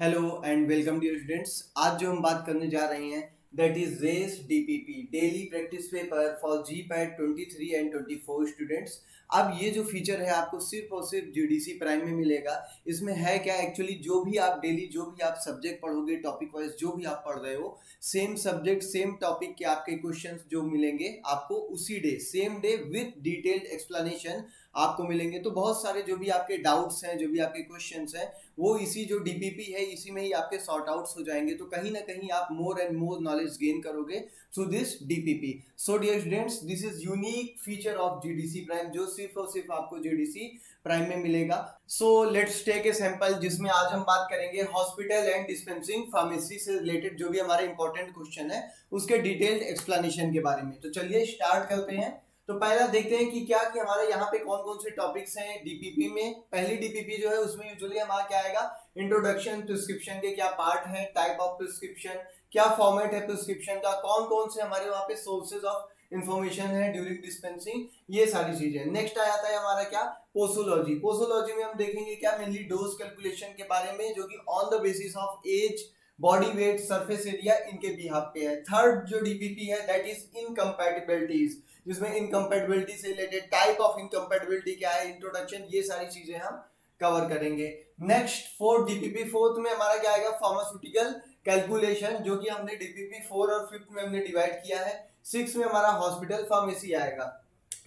Hello and welcome dear students. आज जो हम बात करने जा रहे हैं that is race DPP daily practice paper for GPAT 23 and 24 students. अब ये जो फीचर है आपको सिर्फ और सिर्फ जीडीसी प्राइम में मिलेगा। इसमें है क्या एक्चुअली, जो भी आप डेली जो भी आप सब्जेक्ट पढ़ोगे टॉपिक वाइज जो भी आप पढ़ रहे हो, सेम सब्जेक्ट सेम टॉपिक के आपके क्वेश्चंस जो मिलेंगे आपको उसी day same day with detailed explanation आपको मिलेंगे। तो बहुत सारे जो भी आपके डाउट्स हैं, जो भी आपके क्वेश्चंस हैं, वो इसी जो डीपीपी है इसी में ही आपके सॉर्ट आउट्स हो जाएंगे। तो कहीं ना कहीं आप more and more knowledge gain करोगे through this DPP. So dear students, this is unique feature of GDC prime जो सिर्फ और सिर्फ आपको जीडीसी प्राइम में मिलेगा। So let's take a sample जिसमें आज हम बात करेंगे हॉस्पिटल एंड डिस्पेंसिंग फार्मेसी से रिलेटेड जो भी हमारे इंपॉर्टेंट क्वेश्चन है उसके डिटेल्ड एक्सप्लेनेशन के बारे में। तो चलिए स्टार्ट करते हैं। तो पहला देखते हैं कि क्या कि हमारे यहाँ पे कौन कौन से टॉपिक्स हैं डीपीपी में। पहली डीपीपी जो है उसमें यूजुअली हमारा क्या आएगा, इंट्रोडक्शन, प्रिस्क्रिप्शन के क्या पार्ट हैं, टाइप ऑफ प्रिस्क्रिप्शन, क्या फॉर्मेट है प्रिस्क्रिप्शन का, कौन कौन से हमारे वहाँ पे सोर्सेज ऑफ इंफॉर्मेशन है ड्यूरिंग डिस्पेंसिंग, ये सारी चीजें। नेक्स्ट आ जाता है हमारा क्या, पोसोलॉजी। पोसोलॉजी में हम देखेंगे क्या, मेनली डोज कैलकुलेशन के बारे में जो कि on the basis of age, body weight, surface area, इनके बिहाफ पे है। थर्ड जो डीपीपी है दैट इज इनकम्पैटिबिलिटीज, जिसमें इनकम्पैटिबिलिटी से रिलेटेड टाइप ऑफ इनकम्पैटिबिलिटी क्या है, इंट्रोडक्शन, ये सारी चीजें हम कवर करेंगे। नेक्स्ट फोर्थ डीपीपी, फोर्थ में हमारा क्या आएगा, फार्मास्यूटिकल कैलकुलेशन, जो कि हमने डीपीपी 4 और 5 में हमने डिवाइड किया है। 6 में हमारा हॉस्पिटल फार्मेसी आएगा।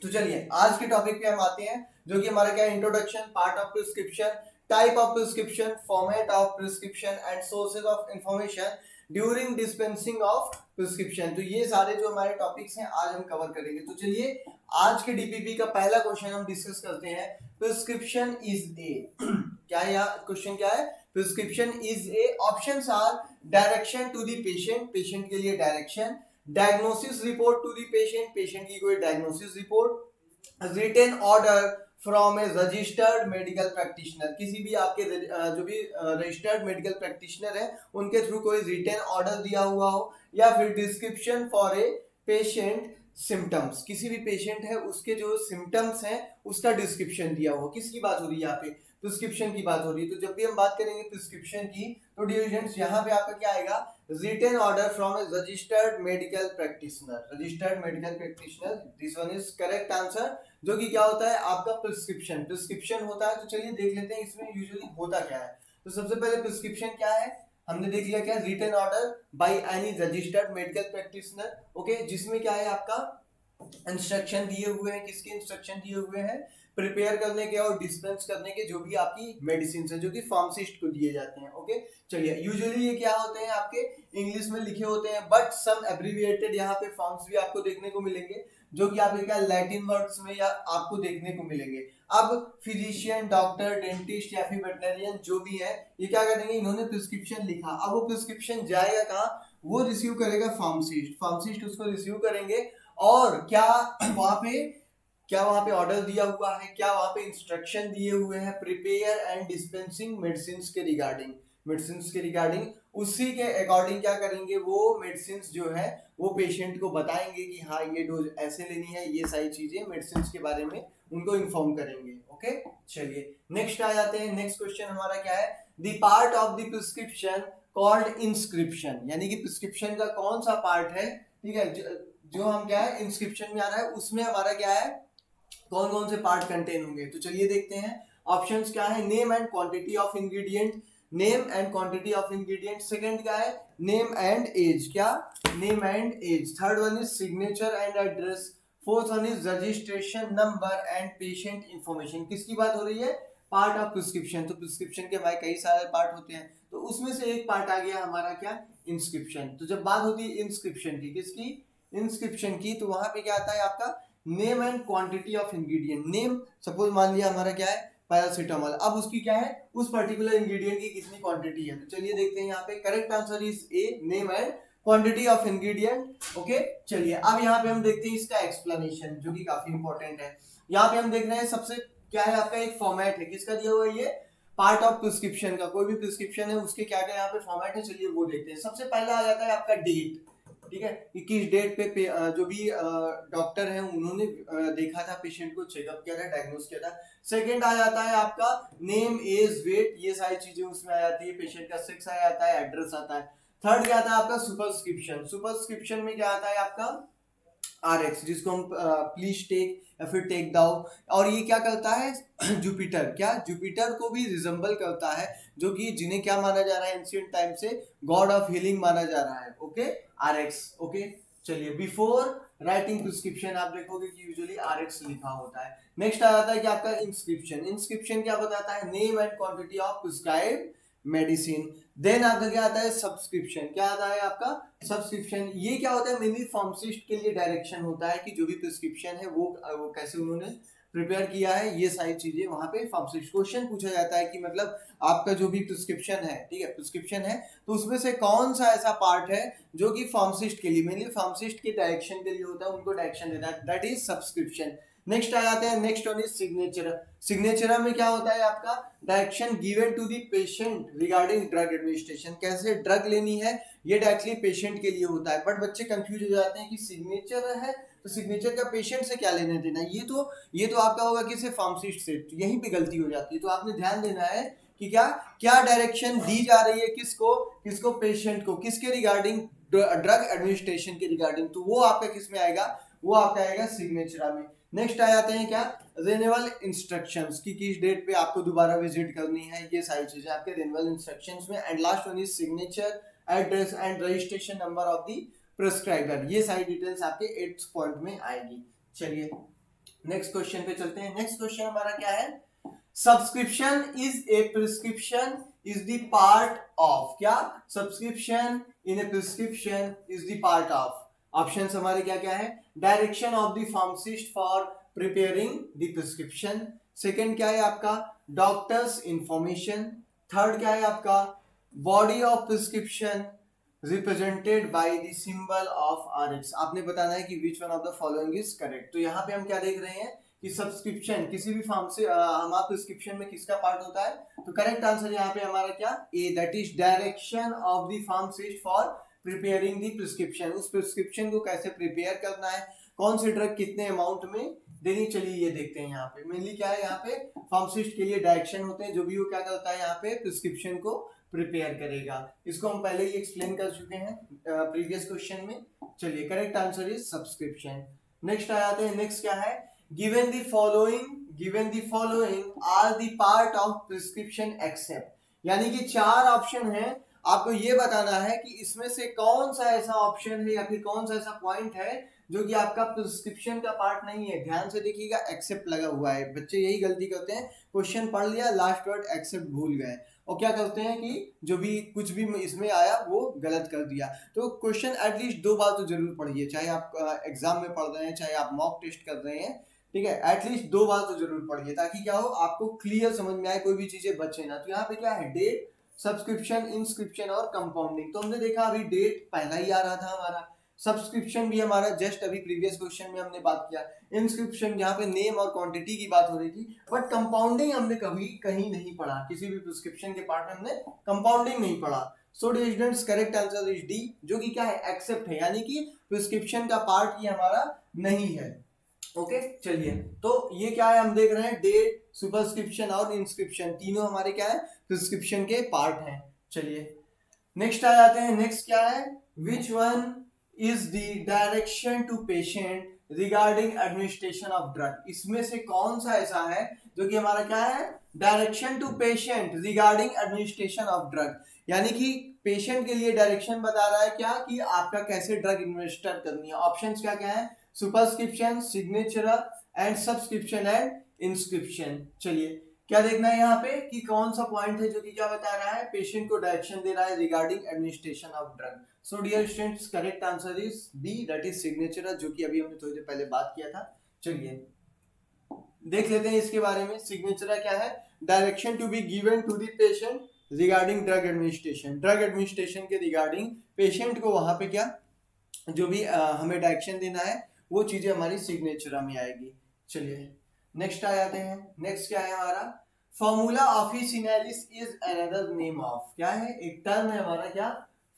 तो चलिए आज के टॉपिक पे हम आते हैं जो कि हमारा क्या है, introduction, part of prescription, type of prescription, format of prescription and sources of information during dispensing of prescription. तो ये सारे जो हमारे टॉपिक्स हैं आज हम कवर करेंगे। तो चलिए आज के डीपीपी का पहला क्वेश्चन हम डिस्कस करते हैं। प्रिस्क्रिप्शन इज ए क्या है, यहाँ क्वेश्चन क्या है, prescription is a, options are direction to the patient, patient के लिए direction, diagnosis report to the patient, patient की कोई diagnosis report, written order from a registered medical practitioner, किसी भी आपके जो भी रजिस्टर्ड मेडिकल प्रैक्टिशनर है उनके थ्रू कोई रिटन ऑर्डर दिया हुआ हो, या फिर description for a patient symptoms, किसी भी पेशेंट है उसके जो सिम्टम्स हैं उसका डिस्क्रिप्शन दिया हुआ। किसकी बात हो रही है यहाँ पे, प्रिस्क्रिप्शन की बात हो रही है। तो जब भी हम बात करेंगे प्रिस्क्रिप्शन की तो डियर स्टूडेंट्स यहाँ पे आपका क्या आएगा, written order from a registered medical practitioner, registered medical practitioner, this one is correct answer, जो कि क्या होता है आपका प्रिस्क्रिप्शन, प्रिस्क्रिप्शन होता है। तो चलिए देख लेते हैं इसमें यूजुअली होता क्या है। तो सबसे पहले प्रिस्क्रिप्शन क्या है, हमने देख लिया क्या, written order by any registered medical practitioner, okay, जिसमें क्या है आपका इंस्ट्रक्शन दिए हुए हैं, किसके इंस्ट्रक्शन दिए हुए हैं, प्रिपेयर करने के और डिस्पेंस करने के जो भी आपकी मेडिसिन है जो कि फार्मासिस्ट को दिए जाते हैं। ओके चलिए, यूजुअली ये क्या होते हैं आपके इंग्लिश में लिखे होते हैं, बट सम एब्रिविएटेड यहाँ पे फॉर्म्स भी आपको देखने को मिलेंगे जो कि आपके क्या लैटिन वर्ड्स में या आपको देखने को मिलेंगे। अब फिजिशियन, डॉक्टर, डेंटिस्ट या फिर वेटनरियन जो भी है, ये क्या करेंगे, इन्होंने प्रिस्क्रिप्शन लिखा, अब वो प्रिस्क्रिप्शन जाएगा कहाँ, वो रिसीव करेगा फार्मासिस्ट, फार्मासिस्ट उसको रिसीव करेंगे और क्या वहां पे क्या वहां पे ऑर्डर दिया हुआ है, क्या वहां पे इंस्ट्रक्शन दिए हुए हैं प्रिपेयर एंड डिस्पेंसिंग मेडिसिन के रिगार्डिंग, मेडिसिन के रिगार्डिंग उसी के अकॉर्डिंग क्या करेंगे, वो मेडिसिन जो है वो पेशेंट को बताएंगे कि हाँ ये डोज ऐसे लेनी है, ये सारी चीजें मेडिसिन के बारे में उनको इन्फॉर्म करेंगे। ओके चलिए नेक्स्ट आ जाते हैं। नेक्स्ट क्वेश्चन हमारा क्या है, the part of the prescription called inscription, यानी कि प्रिस्क्रिप्शन का कौन सा पार्ट है, ठीक है, जो हम क्या है इंस्क्रिप्शन में आ रहा है उसमें हमारा क्या है, कौन कौन से पार्ट कंटेन होंगे। तो चलिए देखते हैं ऑप्शंस क्या है, name and quantity of ingredient, name and quantity of ingredient, second क्या है नेम एंड एज, क्या name and age, third one is signature and address, fourth one is registration number and patient information. किसकी बात हो रही है, part of prescription. तो prescription के भाई कई सारे पार्ट होते हैं, तो उसमें से एक पार्ट आ गया हमारा क्या, इंस्क्रिप्शन। तो जब बात होती है इंस्क्रिप्शन की, किसकी, इंस्क्रिप्शन की, तो वहां पे क्या आता है आपका name and quantity of ingredient. Name suppose मान लिया हमारा क्या है पैरासीटामोल, अब उसकी क्या है उस पर्टिकुलर इंग्रेडिएंट की कितनी क्वांटिटी है। तो चलिए देखते हैं यहाँ पे, correct answer is a, name and quantity of ingredient. Okay चलिए अब यहाँ पे हम देखते हैं इसका एक्सप्लेनेशन जो कि काफी इंपॉर्टेंट है। यहाँ पे हम देख रहे हैं सबसे क्या है आपका एक फॉर्मेट है, किसका दिया हुआ है ये, पार्ट ऑफ प्रिस्क्रिप्शन का, कोई भी प्रिस्क्रिप्शन है उसके क्या क्या यहाँ पे फॉर्मेट है, चलिए वो देखते हैं। सबसे पहला आ जाता है आपका डेट, ठीक है, कि किस डेट पे जो भी डॉक्टर है उन्होंने देखा था पेशेंट को, चेकअप किया था, डायग्नोस किया था। सेकंड आ जाता है आपका नेम, एज, वेट, ये सारी चीजें उसमें आ जाती है। पेशेंट का सेक्स आ जाता है, एड्रेस आता है। थर्ड क्या आता है आपका सुपरस्क्रिप्शन। सुपरस्क्रिप्शन में क्या आता है आपका RX, जिसको हम प्लीज टेक या फिर टेक दाउ। और ये क्या करता है जुपिटर, क्या जुपिटर को भी रिजेंबल करता है, जो कि जिन्हें क्या माना जा रहा है एंशिएंट टाइम से गॉड ऑफ हीलिंग माना जा रहा है। Okay, RX। ओके, चलिए बिफोर राइटिंग प्रिस्क्रिप्शन आप देखोगे कि यूजुअली RX लिखा होता है। नेक्स्ट आ जाता है कि आपका इंस्क्रिप्शन। इंस्क्रिप्शन क्या बताता है, name and quantity of prescribed medicine. Then आपका क्या आता है सब्सक्रिप्शन। क्या आता है आपका सब्सक्रिप्शन। ये क्या होता है, मेनली फार्मासिस्ट के लिए डायरेक्शन होता है कि जो भी प्रिस्क्रिप्शन है वो कैसे उन्होंने प्रिपेयर किया है, ये सारी चीजें वहां पे फार्मासिस्ट। क्वेश्चन पूछा जाता है कि मतलब आपका जो भी प्रिस्क्रिप्शन है, ठीक है, प्रिस्क्रिप्शन है तो उसमें से कौन सा ऐसा पार्ट है जो कि फार्मासिस्ट के लिए, मेनली फार्मासिस्ट के डायरेक्शन के लिए होता है, उनको डायरेक्शन देना है, दैट इज सब्सक्रिप्शन। नेक्स्ट आ जाते हैं, next one is signature. Signature में क्या होता है आपका direction given to the patient regarding drug administration, कैसे ड्रग लेनी है, ये डायरेक्टली पेशेंट के लिए होता है। बट बच्चे कंफ्यूज हो जाते हैं कि सिग्नेचर है तो सिग्नेचर का पेशेंट से क्या लेने देना, ये तो आपका होगा किसी फार्मासिस्ट से, तो यहीं पे गलती हो जाती है। तो आपने ध्यान देना है कि क्या क्या डायरेक्शन दी जा रही है, किसको किसको, पेशेंट को, किसके रिगार्डिंग, ड्रग एडमिनिस्ट्रेशन के रिगार्डिंग, तो वो आपका किस में आएगा, वो आपका आएगा सिग्नेचर में। नेक्स्ट आ जाते हैं क्या रिन्यूअल इंस्ट्रक्शंस, की किस डेट पे आपको दोबारा विजिट करनी है, ये सारी चीजें आपके रिन्यूअल इंस्ट्रक्शंस में। And last one is signature, address and registration number of the prescriber, ये सारी डिटेल्स आपके 8th पॉइंट में आएगी। चलिए नेक्स्ट क्वेश्चन पे चलते हैं। नेक्स्ट क्वेश्चन हमारा क्या है, subscription is a prescription is the part of, क्या subscription in a prescription is the part of. Options हमारे क्या क्या है, direction of the pharmacist for preparing the prescription. Second क्या है आपका डॉक्टर्स इंफॉर्मेशन। थर्ड क्या है आपका body of prescription represented by the symbol of RX। आपने बताना है कि which one of the following is correct. तो यहाँ पे हम क्या देख रहे हैं कि सब्सक्रिप्शन किसी भी फॉर्म से हमारा प्रिस्क्रिप्शन में किसका पार्ट होता है, तो करेक्ट आंसर यहाँ पे हमारा क्या A, that is direction of the pharmacist for preparing the prescription. उस प्रिस्क्रिप्शन को कैसे प्रिपेयर करना है, कौन सी ड्रग कितने अमाउंट में देनी, चलिए ये देखते हैं। यहाँ पे मेनली क्या है, यहाँ पे फार्मासिस्ट के लिए डायरेक्शन होते हैं, जो भी वो क्या करता है यहाँ पे प्रिस्क्रिप्शन को प्रिपेयर करेगा। इसको हम पहले ही एक्सप्लेन कर चुके हैं प्रीवियस क्वेश्चन में। चलिए correct answer is subscription. Next आ जाते हैं, नेक्स्ट क्या है given the following are the part of prescription except, यानी कि 4 ऑप्शन है, आपको ये बताना है कि इसमें से कौन सा ऐसा ऑप्शन है या फिर कौन सा ऐसा पॉइंट है जो कि आपका प्रिस्क्रिप्शन का पार्ट नहीं है। ध्यान से देखिएगा, एक्सेप्ट लगा हुआ है, बच्चे यही गलती करते हैं, क्वेश्चन पढ़ लिया, लास्ट वर्ड एक्सेप्ट भूल गए और क्या करते हैं कि जो भी कुछ भी इसमें आया वो गलत कर दिया। तो क्वेश्चन एटलीस्ट 2 बार तो जरूर पढ़िए, चाहे आप एग्जाम में पढ़ रहे हैं, चाहे आप मॉक टेस्ट कर रहे हैं, ठीक है, एटलीस्ट 2 बार तो जरूर पढ़िए, ताकि क्या हो आपको क्लियर समझ में आए, कोई भी चीजें बचे ना। तो यहाँ पे क्या है डेट, सब्सक्रिप्शन, इंस्क्रिप्शन और कंपाउंडिंग। तो हमने देखा अभी डेट पहला ही आ रहा था हमारा, सब्सक्रिप्शन भी हमारा जस्ट अभी प्रीवियस क्वेश्चन में हमने बात किया, इंस्क्रिप्शन यहाँ पे नेम और क्वांटिटी की बात हो रही थी, बट कंपाउंडिंग हमने कभी कहीं नहीं पढ़ा, किसी भी प्रिस्क्रिप्शन के पार्ट में हमने कंपाउंडिंग नहीं पढ़ा। So dear students correct answer is D, जो कि क्या है एक्सेप्ट है, यानी कि प्रिस्क्रिप्शन का पार्ट ही हमारा नहीं है। ओके चलिए, तो ये क्या है हम देख रहे हैं डेट, सुपरस्क्रिप्शन और इंस्क्रिप्शन, तीनों हमारे क्या है प्रिस्क्रिप्शन के पार्ट हैं। चलिए नेक्स्ट आ जाते हैं, नेक्स्ट क्या है which one is the direction to patient regarding administration of drug. इसमें से कौन सा ऐसा है जो कि हमारा क्या है direction to patient regarding administration of drug, यानी कि पेशेंट के लिए डायरेक्शन बता रहा है क्या कि आपका कैसे ड्रग एडमिनिस्टर करनी है। ऑप्शंस क्या क्या है superscription, signature and subscription and inscription. चलिए क्या देखना है यहाँ पे कि कौन सा पॉइंट है जो कि क्या बता रहा है पेशेंट को डायरेक्शन दे रहा है regarding administration of drug. So dear students correct answer is B, that is signature, जो कि अभी हमने थोड़ी देर पहले बात किया था। चलिए देख लेते हैं इसके बारे में। सिग्नेचर क्या है direction to be given to the patient regarding drug administration, drug administration के रिगार्डिंग पेशेंट को वहां पे क्या जो भी हमें डायरेक्शन देना है वो चीजें हमारी सिग्नेचर में आएगी। चलिए नेक्स्ट आ जाते हैं, नेक्स्ट क्या है हमारा formula officinalis is another name of, क्या है एक टर्म है हमारा क्या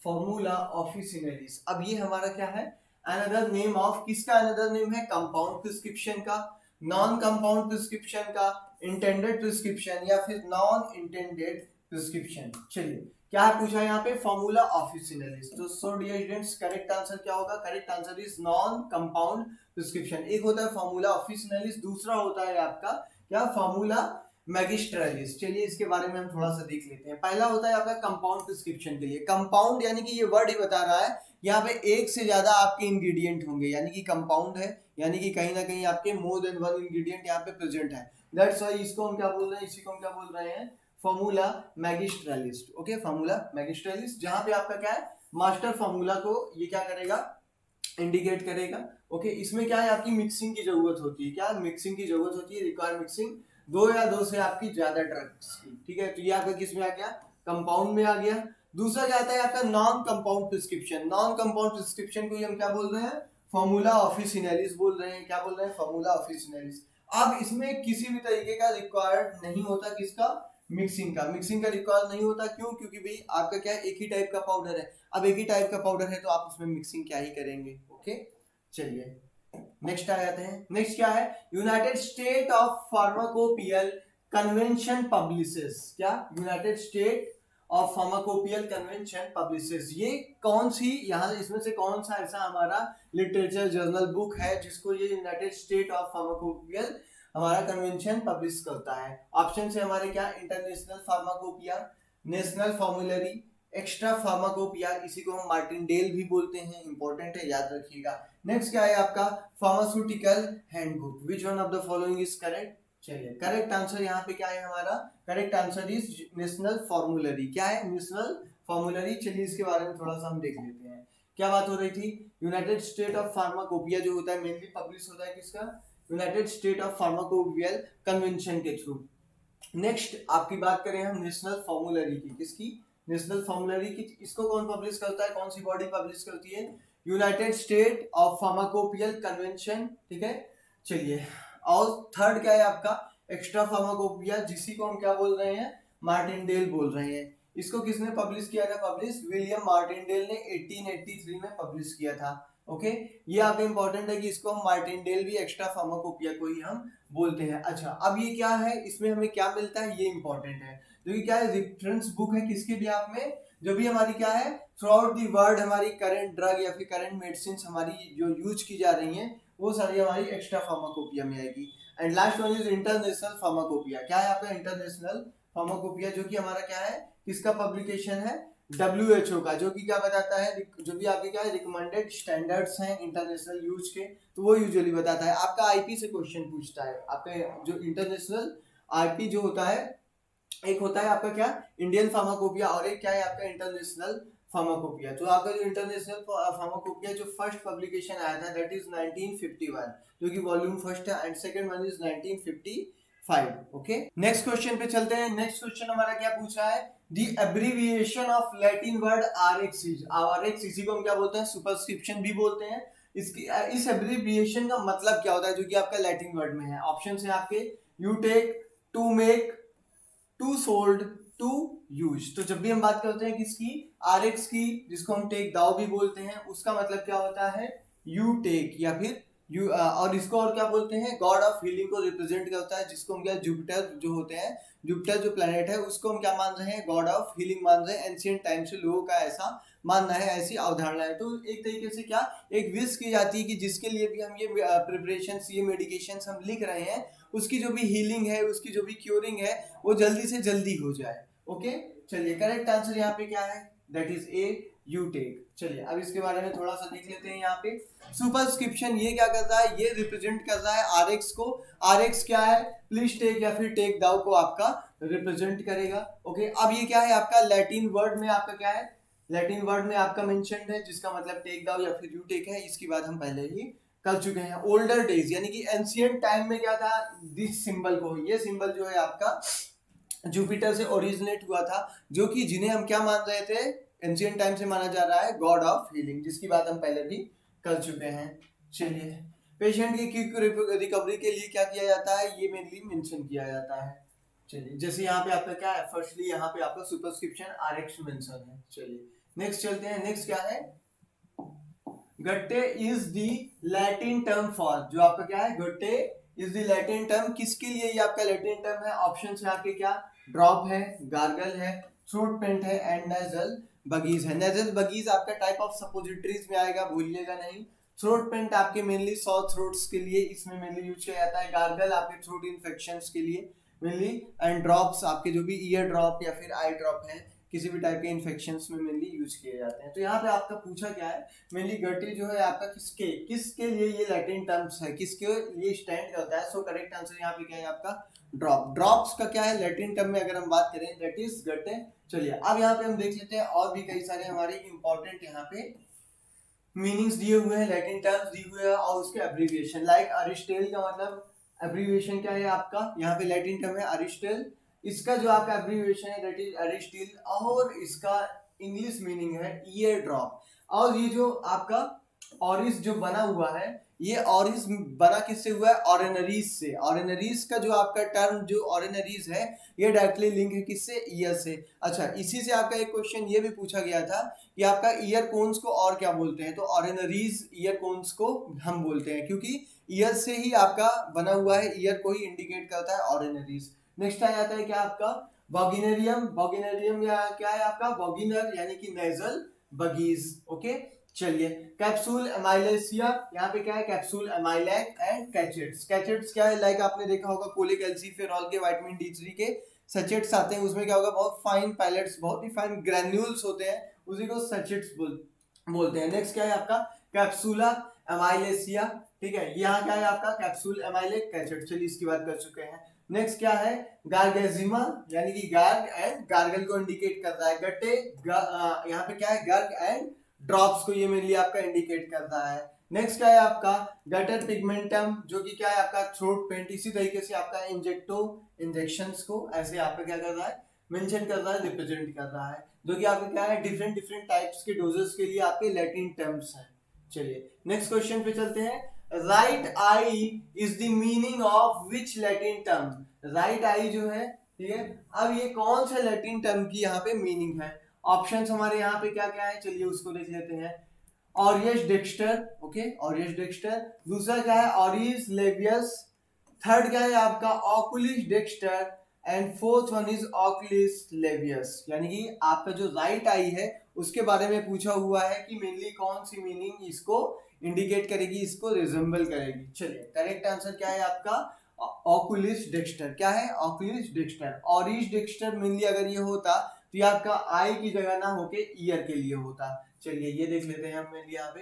फॉर्मूला ऑफिसिनलिस। अब ये हमारा क्या है, अनदर नेम ऑफ, किसका अनदर नेम है, कंपाउंड प्रिस्क्रिप्शन का, नॉन कंपाउंड प्रिस्क्रिप्शन का, इंटेंडेड प्रिस्क्रिप्शन या फिर नॉन इंटेंडेड प्रिस्क्रिप्शन। चलिए क्या पूछा है यहाँ पे, फॉर्मूला ऑफिसिनलिस। तो so dear students correct answer क्या होगा, correct answer is non compound prescription. एक होता है फॉर्मूला ऑफिसिनलिस, दूसरा होता है आपका क्या, फॉर्मूला मैजिस्ट्रेलिस। चलिए इसके बारे में हम थोड़ा सा देख लेते हैं। पहला होता है आपका कंपाउंड प्रिस्क्रिप्शन के लिए। कंपाउंड यानी कि ये वर्ड ही बता रहा है यहाँ पे एक से ज्यादा आपके इंग्रेडिएंट होंगे, यानी कि कंपाउंड है, यानी कि कहीं ना कहीं आपके मोर देन वन इंग्रेडिएंट यहाँ पे प्रेजेंट है। दैट्स व्हाई इसको हम क्या बोल रहे हैं, इसी को हम क्या बोल रहे हैं, फॉर्मूला मैजिस्ट्रेलिस। ओके, फॉर्मूला मैजिस्ट्रेलिस, जहां पे आपका क्या है, मास्टर फॉर्मूला को ये क्या करेगा, इंडिकेट करेगा। ओके, इसमें क्या है, आपकी मिक्सिंग की जरूरत होती है। क्या मिक्सिंग की जरूरत होती है, रिक्वायर मिक्सिंग दो या दो से आपकी ज्यादा ड्रग्स की। ठीक है, तो ये आपका किस में आ गया, कंपाउंड में आ गया। दूसरा क्या आता है आपका non compound prescription. Non compound prescription को हम क्या बोल रहे हैं, फॉर्मूला ऑफिसिनलिस बोल रहे हैं। क्या बोल रहे हैं, फॉर्मूला ऑफिसिनलिस। अब इसमें किसी भी तरीके का रिक्वायर्ड नहीं होता, किसका, मिक्सिंग का। मिक्सिंग का रिक्वायर नहीं होता, क्यों, क्योंकि भाई आपका क्या है, एक ही टाइप का पाउडर है। अब एक ही टाइप का पाउडर है तो आप उसमें मिक्सिंग क्या ही करेंगे। ओके, चलिए नेक्स्ट आ जाते हैं। नेक्स्ट क्या है, United State of pharmacopeial convention publishes. क्या, United State of pharmacopeial convention publishes, ये कौन सी, यहाँ इसमें से कौन सा ऐसा हमारा लिटरेचर जर्नल बुक है जिसको ये यूनाइटेड स्टेट ऑफ फार्माकोपियल हमारा कन्वेंशन पब्लिश करता है। ऑप्शन से हमारे क्या, international pharmacopoeia, national formulary, extra pharmacopoeia, इसी को हम मार्टिनडेल भी बोलते हैं, इंपॉर्टेंट है, याद रखिएगा। नेक्स्ट क्या है आपका, pharmaceutical handbook. Which one of the following is correct. चलिए करेक्ट आंसर यहाँ पे क्या है हमारा, correct answer is national formulary. क्या है, नेशनल फॉर्मुलरी। चलिए इसके बारे में थोड़ा सा हम देख लेते हैं। क्या बात हो रही थी, यूनाइटेड स्टेट ऑफ फार्माकोपिया जो होता है मेनली पब्लिश होता है किसका, United State of pharmacopeial convention के थ्रू। नेक्स्ट आपकी बात करें हम नेशनल फॉर्मुलरी की, किसकी, नेशनल फॉर्मुलरी की। इसको कौन पब्लिश करता है, कौन सी बॉडी पब्लिश करती है, United State of pharmacopeial convention. ठीक है, चलिए। और थर्ड क्या है आपका, एक्स्ट्रा फार्माकोपिया, जिसी को हम क्या बोल रहे हैं, मार्टिनडेल बोल रहे हैं। इसको किसने पब्लिश किया था, पब्लिश विलियम मार्टिनडेल ने 1883 में पब्लिश किया था। ओके, ये आपका इंपॉर्टेंट है कि इसको हम मार्टिनडेल भी एक्स्ट्रा फार्माकोपिया को ही हम बोलते हैं। अच्छा, अब ये क्या है, इसमें हमें क्या मिलता है, ये इंपॉर्टेंट है, जो कि क्या है, रेफरेंस बुक है किसके बिहाफ में, जो भी हमारी क्या है, थ्रू आउट दी वर्ल्ड हमारी करंट ड्रग या फिर करंट मेडिसिन हमारी जो यूज की जा रही हैं, वो सारी हमारी एक्स्ट्रा फार्माकोपिया में आएगी। And last one is international pharmacopoeia. क्या है आपका इंटरनेशनल फार्माकोपिया, जो कि हमारा क्या है, किसका पब्लिकेशन है, WHO का, जो कि क्या बताता है, जो भी आपके क्या है, रिकमेंडेड स्टैंडर्ड्स हैं इंटरनेशनल यूज के, तो वो यूजुअली बताता है। आपका आईपी से क्वेश्चन पूछता है, आपके जो इंटरनेशनल आईपी जो होता है, एक होता है आपका क्या, इंडियन फार्माकोपिया, और एक क्या है आपका इंटरनेशनल फार्माकोपिया। तो आपका जो इंटरनेशनल फार्माकोपिया जो फर्स्ट पब्लिकेशन आया था दैट इज 1951, जो कि वॉल्यूम फर्स्ट है, and second one is 1955। Okay, next question पे चलते हैं। नेक्स्ट क्वेश्चन हमारा क्या पूछा है, the abbreviation of Latin word RX is, RX इसी को हम क्या बोलते हैं, सुपरस्क्रिप्शन भी बोलते हैं। इसकी इस एब्रीविएशन का मतलब क्या होता है, जो कि आपका लैटिन वर्ड में है। ऑप्शन है आपके, you take, to make, to sold, to use. तो जब भी हम बात करते हैं किसकी, RX की, जिसको हम टेक दाओ भी बोलते हैं, उसका मतलब क्या होता है, यू टेक, या फिर यू, और इसको और क्या बोलते हैं, गॉड ऑफ हीलिंग को रिप्रेजेंट करता है, जिसको हम क्या, जुपिटर जो होते हैं, जुपिटर जो प्लेनेट है उसको हम क्या मान रहे हैं, गॉड ऑफ हीलिंग मान रहे हैं। एंशिएंट टाइम से लोगों का ऐसा मानना है, ऐसी अवधारणा है। तो एक तरीके से क्या, एक विश की जाती है कि जिसके लिए भी हम ये प्रिपरेशन, ये मेडिकेशन हम लिख रहे हैं, उसकी जो भी हीलिंग है, उसकी जो भी क्योरिंग है, वो जल्दी से जल्दी हो जाए। ओके, चलिए करेक्ट आंसर यहाँ पे क्या है, that is a, you take. चलिए अब इसके बारे में थोड़ा सा देख लेते हैं। यहाँ पे सुपरस्क्रिप्शन ये क्या करता है, ये रिप्रेजेंट कर रहा है RX को। RX क्या है, प्लीज टेक या फिर टेक दाउ को आपका रिप्रेजेंट करेगा। ओके, अब ये क्या है आपका, लैटिन वर्ड में आपका क्या है, लैटिन वर्ड में आपका मेंशन्ड है, जिसका मतलब टेक दाउ या फिर यू टेक है। इसकी बात हम पहले ही कर चुके हैं। ओल्डर डेज यानी कि एंशिएंट टाइम में क्या था, दिस सिंबल को, ये सिंबल जो है आपका जुपिटर से ओरिजिनेट हुआ था, जो कि जिन्हें हम क्या मान रहे थे, एंशिएंट टाइम से माना जा रहा है गॉड ऑफ हीलिंग, जिसकी बात हम पहले भी कर चुके हैं। चलिए, पेशेंट की क्विक रिकवरी के लिए क्या किया जाता है, ये मेनली मेंशन किया जाता है। चलिए, जैसे यहाँ पे आपका क्या है, फर्स्टली यहाँ पे आपका सुपरस्क्रिप्शन RX मेंशन है। चलिए नेक्स्ट चलते हैं, नेक्स्ट क्या है, गट्टे is the Latin term for, जो आपका क्या है, गट्टे इज द लैटिन टर्म, किसके लिए ये आपका लैटिन टर्म है? ऑप्शन है आपके क्या, ड्रॉप है, गार्गल है, थ्रोट पेंट है एंड नेजल बगीज है। नेजल बगीज आपका टाइप ऑफ सपोजिटरीज में आएगा, भूलिएगा नहीं। थ्रोट पेंट आपके मेनली सॉर थ्रोट्स के लिए इसमें मेनली यूज किया जाता है। गार्गल आपके थ्रोट इन्फेक्शंस के लिए मेनली, एंड ड्रॉप्स आपके जो भी ईयर ड्रॉप या फिर आई ड्रॉप है किसी भी टाइप के इन्फेक्शंस में मेनली यूज किए जाते हैं। तो यहाँ पे आपका पूछा क्या है, मेनली गट्टी जो है आपका किसके किसके लिए ये लैटिन टर्म्स है, किसके लिए स्टैंड करता है? सो करेक्ट आंसर यहाँ पे क्या है आपका, ड्रॉप। ड्रॉप्स का क्या है लैटिन टर्म में अगर हम बात करें, दैट इज गट्टे। चलिए अब यहाँ पे हम देख लेते हैं और भी कई सारे हमारे इंपॉर्टेंट यहाँ पे मीनिंग्स दिए हुए हैं, लैटिन टर्म्स दिए हुए हैं और उसके एब्रीविएशन। लाइक अरिस्टेल का मतलब एब्रीविएशन क्या है आपका, यहाँ पे लैटिन टर्म है अरिस्टेल, इसका जो आपका एब्रीविएशन है दैट इज अरिस्टिल, और इसका इंग्लिश मीनिंग है ईयर ड्रॉप। और ये जो आपका ऑरिस जो बना हुआ है, ये ऑरिस बना किससे हुआ है, ऑरेनरीज से। ऑरेनरीज का जो आपका टर्म जो ऑरेनरीज है, ये डायरेक्टली लिंक है किससे, ईयर से। अच्छा, इसी से आपका एक क्वेश्चन ये भी पूछा गया था कि आपका ईयर कोन्स को और क्या बोलते हैं, तो ऑरेनरीज ईयर कोन्स को हम बोलते हैं, क्योंकि ईयर से ही आपका बना हुआ है, ईयर को ही इंडिकेट करता है ऑरेनरीज। नेक्स्ट आ जाता है क्या आपका, बॉगिनेरियम। बॉगिनेरियम या क्या है आपका, बॉगिनर यानी कि नेजल बगीज। ओके, चलिए कैप्सूल एमाइलेसिया, यहाँ पे क्या है, कैप्सूल एमाइलैक एंड कैचेट्स। कैचेट्स क्या है, लाइक आपने देखा होगा कोलिक एल्सीफेरॉल के विटामिन D3 के सचेट्स आते हैं, उसमें क्या होगा, बहुत फाइन पैलेट्स, बहुत ही फाइन ग्रैन्यूल्स होते हैं, उसी को सचेट्स बोलते हैं। नेक्स्ट क्या है आपका, कैप्सूला एमाइलेसिया। ठीक है, यहाँ क्या है आपका, कैप्सूल एमाइलेक कैचेट। चलिए इसकी बात कर चुके हैं। नेक्स्ट क्या है, गार्गेजिमा, यानी कि गार्ग एंड गार्गल को इंडिकेट करता है। गट्टे यहाँ पे क्या है, गार्ग एंड ड्रॉप्स को ये मेनली आपका इंडिकेट करता है। नेक्स्ट क्या है आपका, गटर पिगमेंटम, जो कि क्या है आपका थ्रोट पेंट। इसी तरीके से आपका इंजेक्शंस को ऐसे आपका क्या कर रहा है, मेंशन कर रहा है, रिप्रेजेंट कर रहा है, जो कि आपके क्या है, डिफरेंट डिफरेंट टाइप्स के डोजेस के लिए आपके लैटिन टर्म्स हैं। चलिए नेक्स्ट क्वेश्चन पे चलते हैं। Right I is the meaning of which Latin term. Right I जो है, ठीक है, अब ये कौन सा लैटिन टर्म की यहाँ पे मीनिंग है? ऑप्शंस हमारे यहाँ पे क्या क्या है, चलिए उसको देख लेते हैं। ऑरियस डेक्स्टर, ओके, ऑरियस डेक्स्टर। दूसरा क्या है, ऑरिस लेवियस। थर्ड क्या है आपका, ऑकुलिस डेक्स्टर। एंड फोर्थ वन इज ऑकुलिस लेवियस। यानी कि आपका जो राइट आई है उसके बारे में पूछा हुआ है कि मेनली कौन सी मीनिंग इसको इंडिकेट करेगी, इसको रिजेंबल करेगी। चलिए करेक्ट आंसर क्या है आपका, ऑकुलिस डेक्स्टर। क्या है, ऑकुलिस डेक्स्टर। ऑरिस डेक्स्टर मेनली अगर ये होता तो ये आपका आई की जगह ना होके ईयर के लिए होता। चलिए ये देख लेते हैं हम मेनली यहाँ पे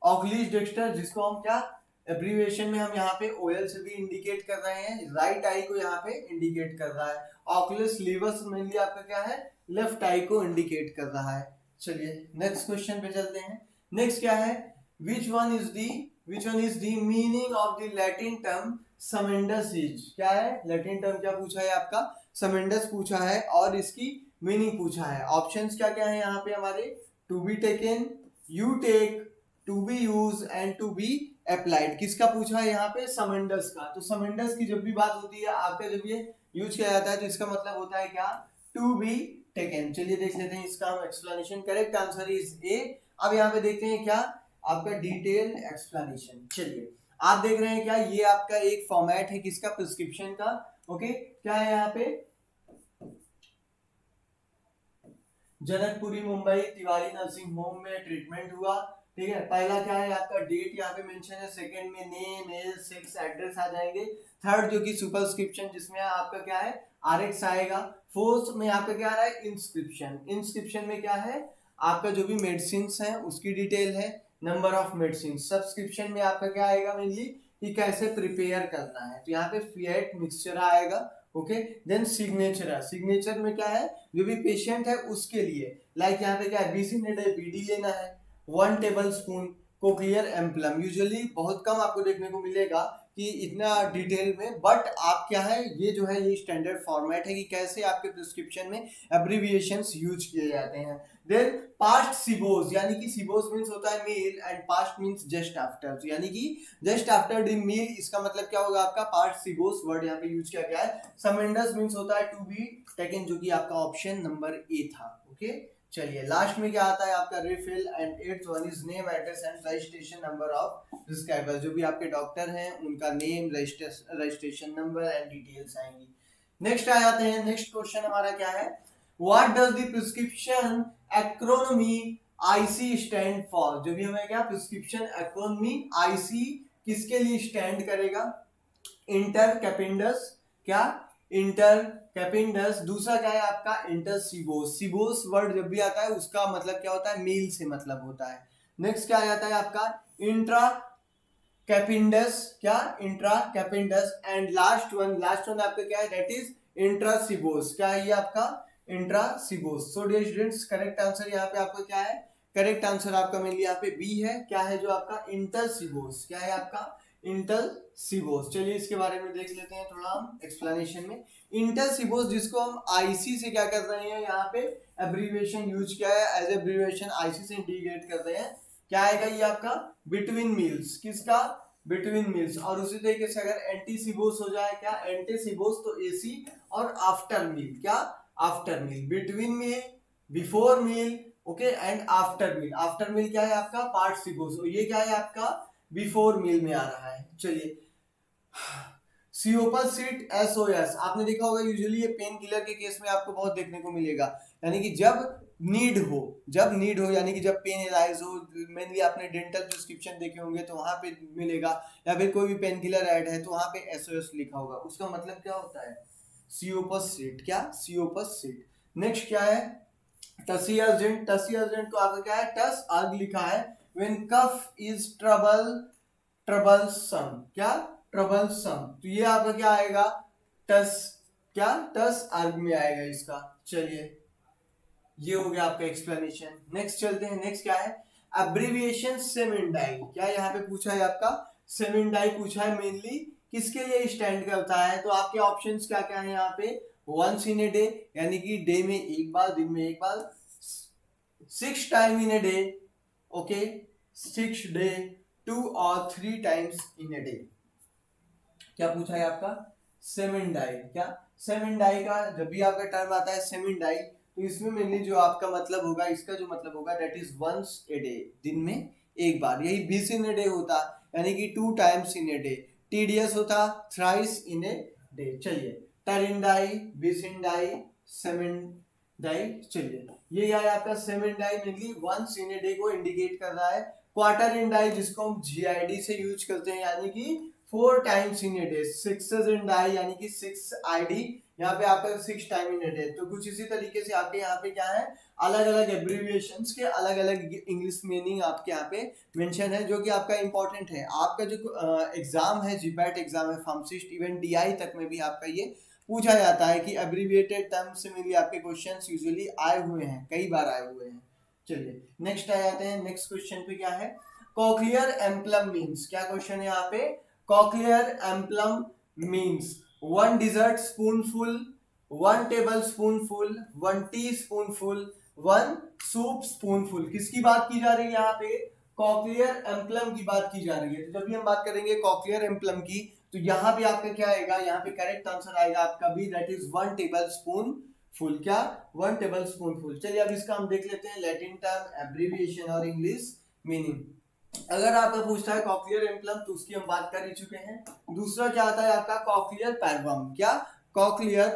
ऑकुलिस डेक्स्टर, जिसको हम क्या एब्रीविएशन में हम यहाँ पे ओएल से भी इंडिकेट कर रहे हैं, राइट आई को यहाँ पे इंडिकेट कर रहा है। ऑकुलिस लीवस मेनली आपका क्या है, लेफ्ट आई को इंडिकेट कर रहा है। चलिए नेक्स्ट क्वेश्चन पे चलते हैं। नेक्स्ट क्या है, which one is the meaning of the Latin term समेंडस इज। क्या है, लैटिन टर्म क्या पूछा है आपका, समेंडस पूछा है, और इसकी मीनिंग पूछा है। ऑप्शंस क्या क्या है यहाँ पे हमारे, to be taken, you take, to be use and to be applied. किसका पूछा है यहाँ पे, समेंडस का। तो समेंडस की जब भी बात होती है आपका, जब ये यूज किया जाता है तो इसका मतलब होता है क्या, टू बी टेकन। चलिए देख लेते हैं इसका हम explanation. Correct answer is a. अब यहाँ पे देखते हैं क्या आपका डिटेल एक्सप्लेनेशन। चलिए आप देख रहे हैं क्या, ये आपका एक फॉर्मेट है किसका, प्रिस्क्रिप्शन का। ओके, क्या है यहाँ पे, जनकपुरी मुंबई तिवारी नर्सिंग होम में ट्रीटमेंट हुआ। ठीक है, पहला क्या है आपका, डेट यहाँ पे मेंशन है। सेकंड में नेम, एज, सेक्स, एड्रेस आ जाएंगे। थर्ड जो कि सुपरस्क्रिप्शन, जिसमें आपका क्या है, RX आएगा। फोर्थ में आपका क्या आ रहा है, इंस्क्रिप्शन। इंस्क्रिप्शन में क्या है, आपका जो भी मेडिसिन है उसकी डिटेल है, नंबर ऑफ मेडिसिन। सब्सक्रिप्शन में आपका क्या आएगा मेनली, कि कैसे प्रिपेयर करना है, तो यहाँ पे फिएट मिक्सचर आएगा। ओके, देन सिग्नेचर है। सिग्नेचर में क्या है, जो भी पेशेंट है उसके लिए, लाइक यहाँ पे क्या है, BC नेट है, BD लेना है। 1 टेबल स्पून कोक्लियर एम्पलम। यूजुअली बहुत कम आपको देखने को मिलेगा कि इतना डिटेल में, बट आप क्या है, ये जो है ये स्टैंडर्ड फॉर्मेट है कि कैसे आपके प्रिस्क्रिप्शन में एब्रीविएशंस यूज किए जाते हैं। देन पास्ट सिबोस, यानी कि सिबोस मींस होता है meal and past means just after, यानी कि जस्ट आफ्टर द मील, इसका मतलब क्या होगा आपका, पास्ट सिबोस वर्ड यहाँ पे यूज किया गया है। समेंडस मींस होता है टू बी सेकंड जो कि आपका ऑप्शन नंबर ए था। ओके, चलिए लास्ट में क्या आता है आपका refill, and eighth one is name address and registration number of prescriber. जो भी आपके डॉक्टर हैं उनका name, registration number and details आएंगी। नेक्स्ट आ जाते हैं, नेक्स्ट क्वेश्चन हमारा क्या है, what does the prescription acronym IC stand for. जो भी हमें क्या प्रिस्क्रिप्शन एक्रोनमी आईसी किसके लिए स्टैंड करेगा, इंटर कैपिंडस, क्या इंटर कैपिंडस। दूसरा क्या है आपका इंटर सिबोस। सिबोस वर्ड जब भी आता है उसका मतलब क्या होता है, मील से मतलब होता है। नेक्स्ट क्या आ जाता है आपका इंट्रा कैपिंडस, क्या इंट्रा कैपिंडस। एंड लास्ट वन आपका क्या है, दैट इज इंट्रा सिबोस। क्या है ये आपका इंट्रा सिबोस। So dear students, correct answer यहाँ पे आपका क्या है, करेक्ट आंसर आपका मेनली यहाँ पे बी है। क्या है जो आपका इंटर सिबोस, क्या है आपका इंटर सिबोस। चलिए इसके बारे में देख लेते हैं थोड़ा हम एक्सप्लेनेशन में। इंटर सिबोस जिसको हम आईसी से क्या कर रहे हैं, यहाँ पे एब्रीविएशन यूज किया है, एज एब्रीविएशन आईसी से इंटीग्रेट कर रहे हैं। क्या आएगा ये आपका बिटवीन मील्स, किसका बिटवीन मील्स। और उसी तरीके से अगर एंटी सिबोस हो जाए, क्या एंटी सिबोस तो एसी, और आफ्टर मील, क्या after meal, between meal, before meal, okay, and after meal. After meal क्या है आपका पार्ट सिबोस, ये क्या है आपका बिफोर मील में आ रहा है। चलिए सियोपसिट एसओएस आपने देखा होगा, यूजुअली ये पेन किलर के केस में आपको बहुत देखने को मिलेगा, यानी कि जब नीड हो यानी कि जब पेन एराइज हो। मेनली आपने डेंटल प्रिस्क्रिप्शन देखे होंगे तो वहां पे मिलेगा, या फिर कोई भी पेन किलर ऐड है तो वहां पे एसओएस लिखा होगा, उसका मतलब क्या होता है सियोपसिट, क्या सियोपसिट। नेक्स्ट क्या है टसी अर्जेंट। टसी अर्जेंट को आपका क्या है टस अर्ग लिखा है, व्हेन कफ इज ट्रबलसम, क्या ट्रबलसम। तो ये आपका क्या आएगा टस, क्या टस अर्ग में आएगा इसका। चलिए ये हो गया आपका एक्सप्लेनेशन। नेक्स्ट चलते हैं, नेक्स्ट क्या है एब्रिविएशन सेमेंडाई। क्या यहाँ पे पूछा है आपका सेमेंडाई पूछा है, मेनली किसके लिए स्टैंड करता है। तो आपके ऑप्शंस क्या क्या है यहाँ पे, वंस इन ए डे यानी कि डे में एक बार, दिन में एक बार, 6 time in a day, okay 6 day, 2 और 3 टाइम्स इन ए डे। क्या पूछा है आपका सेमेंडाई। क्या सेमेंडाई का जब भी आपका टर्म आता है सेमेंडाई, तो इसमें मेनली जो आपका मतलब होगा, इसका जो मतलब होगा that is once a day, दिन में एक बार। यही 20 इन ए डे होता यानी कि 2 टाइम्स इन ए डे। टीडियस होता थ्राइस इन ए डे। चलिए टरिंडाई, बिसिंडाई, सेमेंडाई। चलिए ये है आपका सेमेंडाई, mainly once in a day को इंडिकेट कर रहा है। क्वार्टर इंडाई जिसको हम जीआईडी से यूज करते हैं, यानी कि 4 टाइम्स इन ए डे। सिक्सेस इंडाई यानी कि 6 आईडी, यहाँ पे आपका 6 टाइम इन ए डे। तो कुछ इसी तरीके से आपके यहाँ पे क्या है अलग अलग एब्रिविएशंस के अलग अलग इंग्लिश मीनिंग आपके यहाँ पे मेंशन है, जो कि आपका इंपॉर्टेंट है। आपका जो एग्जाम है जीपैट एग्जाम है फार्मासिस्ट, इवन डीआई तक में भी आपका ये पूछा जाता है कि एब्रिविएटेड टर्म से मिली आपके क्वेश्चंस यूजुअली आए हुए हैं, कई बार आए हुए हैं। चलिए नेक्स्ट आ जाते हैं, नेक्स्ट क्वेश्चन पे क्या है कॉक्लियर एम्पलम मीन्स। क्या क्वेश्चन है यहाँ पे cochlear एम्पलम means 1 dessert spoonful, 1 tablespoonful, 1 teaspoonful, 1 soup spoonful। किसकी बात की जा रही है यहाँ पे कॉक्लियर एम्पलम की बात की जा रही है। तो जब भी हम बात करेंगे कॉक्लियर एम्पलम की, तो यहाँ पे आपका क्या आएगा, यहाँ पे करेक्ट आंसर आएगा आपका बी, दैट इज 1 tablespoonful। क्या 1 tablespoonful। चलिए अब इसका हम देख लेते हैं लैटिन टर्म, एब्रिविएशन और इंग्लिश मीनिंग। अगर आपका पूछता है कॉक्लियर एम्पलम तो उसकी हम बात कर ही चुके हैं। दूसरा क्या आता है आपका कॉक्लियर पैरवम। क्या कॉक्लियर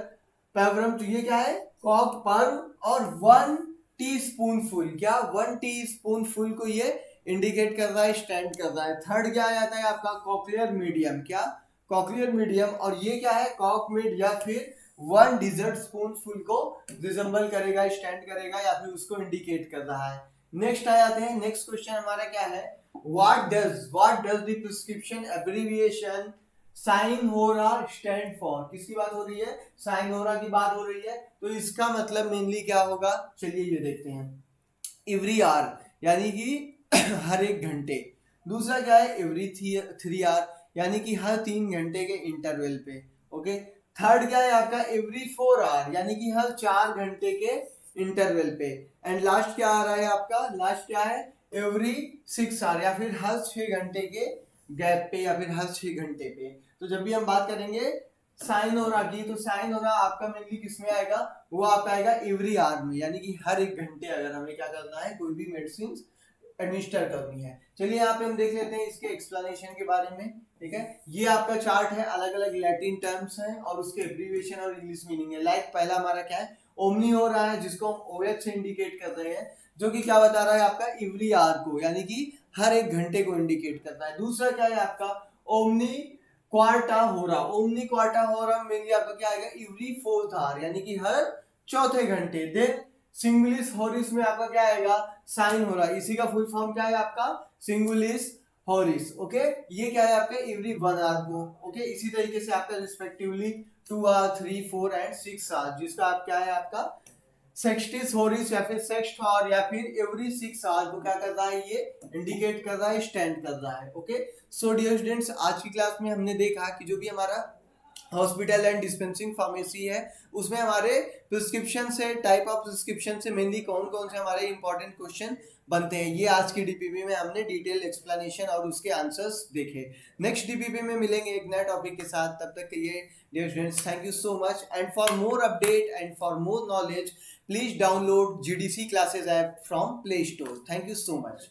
पैरवम, तो ये क्या है कॉक पर्व और 1 टीस्पूनफुल। क्या 1 टीस्पूनफुल को ये इंडिकेट कर रहा है, स्टैंड कर रहा है। थर्ड क्या आ जाता है आपका कॉक्लियर मीडियम। क्या कॉक्लियर मीडियम, और ये क्या है कॉक मिड या फिर 1 डिजर्ट स्पूनफुल को रिजेंबल करेगा, स्टैंड करेगा या फिर उसको इंडिकेट कर रहा है। नेक्स्ट आ जाते हैं, नेक्स्ट क्वेश्चन हमारा क्या है what does the prescription abbreviation साइनहोरा स्टैंड फॉर। किसकी बात हो रही है साइनहोरा की बात हो रही है, तो इसका मतलब मेनली क्या होगा चलिए ये देखते हैं। एवरी आवर यानी कि हर एक घंटे। दूसरा क्या है एवरी 3 आवर यानी कि हर 3 घंटे के इंटरवल पे। ओके थर्ड क्या है आपका एवरी 4 आवर यानी कि हर 4 घंटे के इंटरवल पे। एंड लास्ट क्या आ रहा है आपका, लास्ट क्या है एवरी 6 आवर या फिर हर 6 घंटे के गैप पे या फिर हर 6 घंटे पे। तो जब भी हम बात करेंगे साइन हो रहा की, तो साइन हो रहा आपका मेनली किसमें आएगा, वो आपका आएगा एवरी आवर में, यानी कि हर एक घंटे अगर हमें क्या करना है, कोई भी मेडिसिन एडमिनिस्टर करनी है। चलिए यहाँ पे हम देख लेते हैं इसके एक्सप्लेनेशन के बारे में। ठीक है, ये आपका चार्ट है, अलग अलग लैटिन टर्म्स हैं और उसके एब्रीविएशन और इंग्लिश मीनिंग है। लाइक पहला हमारा क्या है, ओमनी हो रहा है, जिसको हम ओएच से इंडिकेट कर रहे हैं, जो कि क्या बता रहा है आपका एवरी आवर को, यानी कि हर एक घंटे को इंडिकेट करता है। दूसरा क्या है आपका ओमनी क्वार्टा हो रहा, ओमनी क्वार्टा हो रहा मेनली आपका क्या आएगा, एवरी फोर्थ आवर, यानी कि हर चौथे घंटे। देन सिंगुलिस हॉरिस में आपका क्या आएगा, साइन हो रहा है, इसी का फुल फॉर्म क्या है आपका, सिंगुलिस हॉरिस। ओके, ये क्या है आपका एवरी 1 आवर को। ओके, इसी तरीके से आपका रिस्पेक्टिवली 2 आवर, 3, 4 एंड 6 आवर, जिसका आप क्या है आपका सेक्सटिस हॉरिस या फिर सेक्स्ट आवर या फिर एवरी 6 आवर को क्या कर रहा है, ये इंडिकेट कर रहा है, स्टैंड कर रहा है। ओके, सो डियर स्टूडेंट्स, आज की क्लास में हमने देखा कि जो भी हमारा हॉस्पिटल एंड डिस्पेंसिंग फार्मेसी है, उसमें हमारे प्रिस्क्रिप्शन से, टाइप ऑफ प्रिस्क्रिप्शन से मेनली कौन कौन से हमारे इंपॉर्टेंट क्वेश्चन बनते हैं, ये आज की डीपीपी में हमने डिटेल एक्सप्लेनेशन और उसके आंसर्स देखे। नेक्स्ट डीपीपी में मिलेंगे एक नए टॉपिक के साथ, तब तक के लिए dear students thank you so much, and for more update and for more knowledge please download GDC classes app from play store. Thank you so much.